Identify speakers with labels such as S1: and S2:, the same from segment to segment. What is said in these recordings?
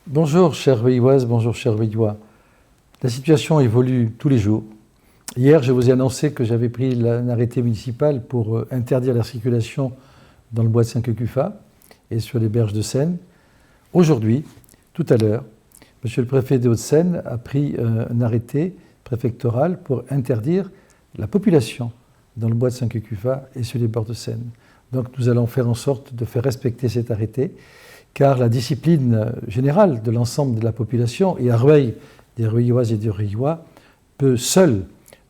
S1: Bonjour chère Veilloise, bonjour chers Veillois. La situation évolue tous les jours. Hier, je vous ai annoncé que j'avais pris un arrêté municipal pour interdire la circulation dans le bois de Saint-Cucufa et sur les berges de Seine. Aujourd'hui, tout à l'heure, Monsieur le préfet des Hauts-de-Seine a pris un arrêté préfectoral pour interdire la population dans le bois de Saint-Cucufa et sur les bords de Seine. Donc nous allons faire en sorte de faire respecter cet arrêté, car la discipline générale de l'ensemble de la population et à Rueil, des Rueilloises et des Rueillois, peut seule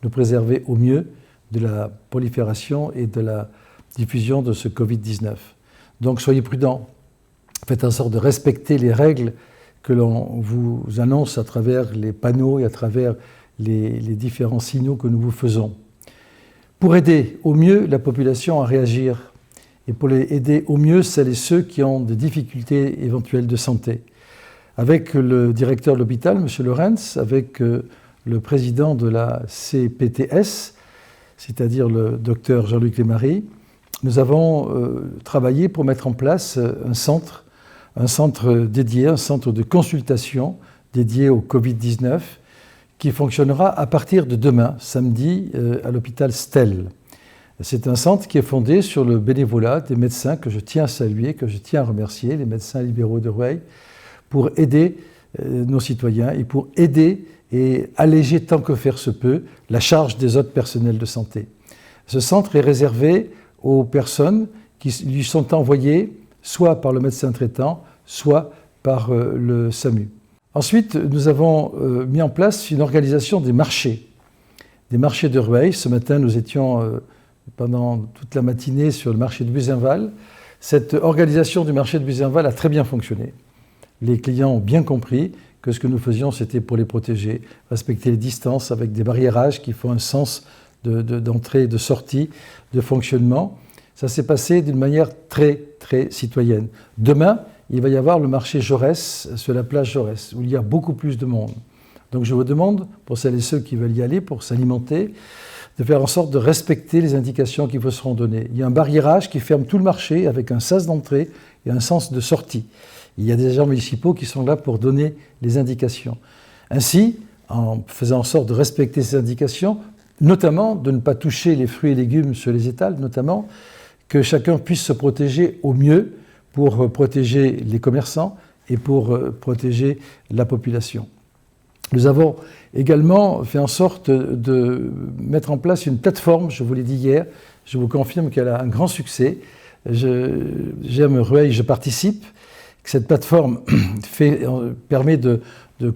S1: nous préserver au mieux de la prolifération et de la diffusion de ce Covid-19. Donc soyez prudents, faites en sorte de respecter les règles que l'on vous annonce à travers les panneaux et à travers les différents signaux que nous vous faisons. Pour aider au mieux la population à réagir et pour aider au mieux celles et ceux qui ont des difficultés éventuelles de santé. Avec le directeur de l'hôpital, M. Lorenz, avec le président de la CPTS, c'est-à-dire le docteur Jean-Luc Lémarie, nous avons travaillé pour mettre en place un centre dédié, un centre de consultation dédié au Covid-19 qui fonctionnera à partir de demain, samedi, à l'hôpital Stell. C'est un centre qui est fondé sur le bénévolat des médecins que je tiens à saluer, que je tiens à remercier, les médecins libéraux de Rueil, pour aider nos citoyens et pour aider et alléger tant que faire se peut la charge des autres personnels de santé. Ce centre est réservé aux personnes qui lui sont envoyées soit par le médecin traitant, soit par le SAMU. Ensuite, nous avons mis en place une organisation des marchés de Rueil. Ce matin, nous étions pendant toute la matinée sur le marché de Buzenval. Cette organisation du marché de Buzenval a très bien fonctionné. Les clients ont bien compris que ce que nous faisions, c'était pour les protéger, respecter les distances avec des barriérages qui font un sens d'entrée et de sortie, de fonctionnement. Ça s'est passé d'une manière très, très citoyenne. Demain, il va y avoir le marché Jaurès sur la plage Jaurès, où il y a beaucoup plus de monde. Donc je vous demande, pour celles et ceux qui veulent y aller, pour s'alimenter, de faire en sorte de respecter les indications qui vous seront données. Il y a un barriérage qui ferme tout le marché avec un sas d'entrée et un sens de sortie. Il y a des agents municipaux qui sont là pour donner les indications. Ainsi, en faisant en sorte de respecter ces indications, notamment de ne pas toucher les fruits et légumes sur les étals, notamment, que chacun puisse se protéger au mieux pour protéger les commerçants et pour protéger la population. Nous avons également fait en sorte de mettre en place une plateforme, je vous l'ai dit hier, je vous confirme qu'elle a un grand succès. J'aime Rueil, je participe. Cette plateforme permet de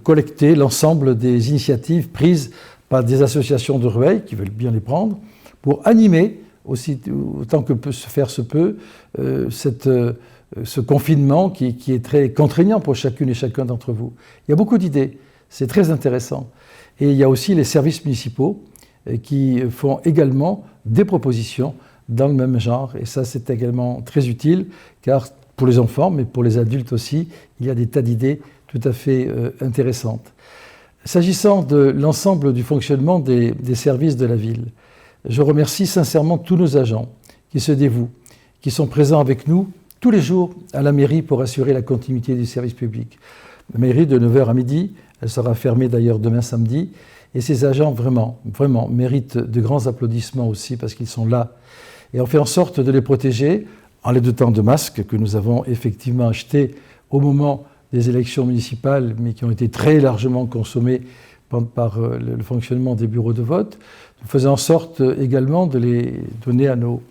S1: collecter l'ensemble des initiatives prises par des associations de Rueil qui veulent bien les prendre pour animer, aussi, autant que faire se peut, ce confinement qui est très contraignant pour chacune et chacun d'entre vous. Il y a beaucoup d'idées. C'est très intéressant. Et il y a aussi les services municipaux qui font également des propositions dans le même genre. Et ça, c'est également très utile, car pour les enfants, mais pour les adultes aussi, il y a des tas d'idées tout à fait intéressantes. S'agissant de l'ensemble du fonctionnement des services de la ville, je remercie sincèrement tous nos agents qui se dévouent, qui sont présents avec nous tous les jours à la mairie pour assurer la continuité du service public. La mairie de 9h à midi, elle sera fermée d'ailleurs demain samedi, et ces agents vraiment méritent de grands applaudissements aussi parce qu'ils sont là. Et on fait en sorte de les protéger en les dotant de masques que nous avons effectivement achetés au moment des élections municipales, mais qui ont été très largement consommés par le fonctionnement des bureaux de vote. Nous faisons en sorte également de les donner à nos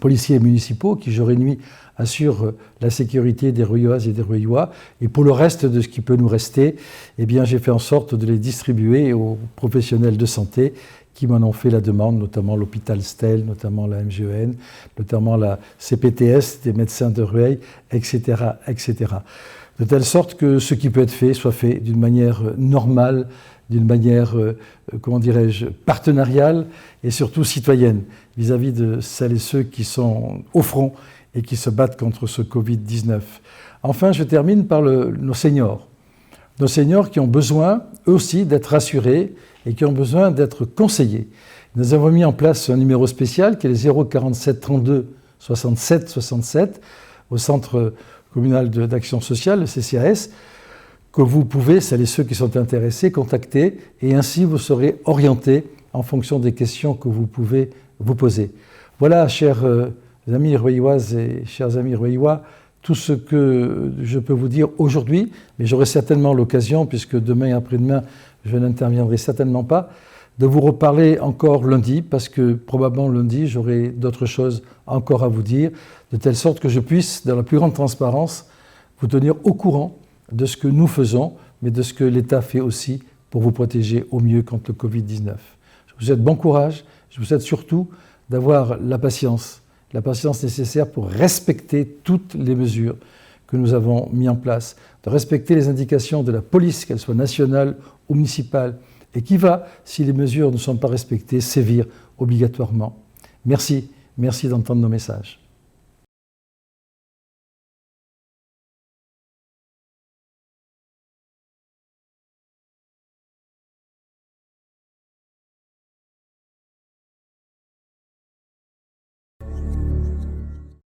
S1: policiers municipaux qui, jour et nuit, assurent la sécurité des Rueilloises et des Rueillois. Et pour le reste de ce qui peut nous rester, eh bien, j'ai fait en sorte de les distribuer aux professionnels de santé qui m'en ont fait la demande, notamment l'hôpital Stell, notamment la MGEN, notamment la CPTS des médecins de Rueil, etc., etc. De telle sorte que ce qui peut être fait soit fait d'une manière normale, d'une manière, partenariale et surtout citoyenne vis-à-vis de celles et ceux qui sont au front et qui se battent contre ce Covid-19. Enfin, je termine par nos seniors. Nos seniors qui ont besoin, eux aussi, d'être rassurés et qui ont besoin d'être conseillés. Nous avons mis en place un numéro spécial qui est le 047 32 67 67 au Centre communal d'action sociale, le CCAS, que vous pouvez, celles et ceux qui sont intéressés, contacter, et ainsi vous serez orientés en fonction des questions que vous pouvez vous poser. Voilà, chers amis rueilloises et chers amis rueillois, tout ce que je peux vous dire aujourd'hui, mais j'aurai certainement l'occasion, puisque demain et après-demain, je n'interviendrai certainement pas, de vous reparler encore lundi, parce que probablement lundi, j'aurai d'autres choses encore à vous dire, de telle sorte que je puisse, dans la plus grande transparence, vous tenir au courant de ce que nous faisons, mais de ce que l'État fait aussi pour vous protéger au mieux contre le Covid-19. Je vous souhaite bon courage, je vous souhaite surtout d'avoir la patience nécessaire pour respecter toutes les mesures que nous avons mises en place, de respecter les indications de la police, qu'elles soient nationales ou municipales, et qui va, si les mesures ne sont pas respectées, sévir obligatoirement. Merci d'entendre nos messages.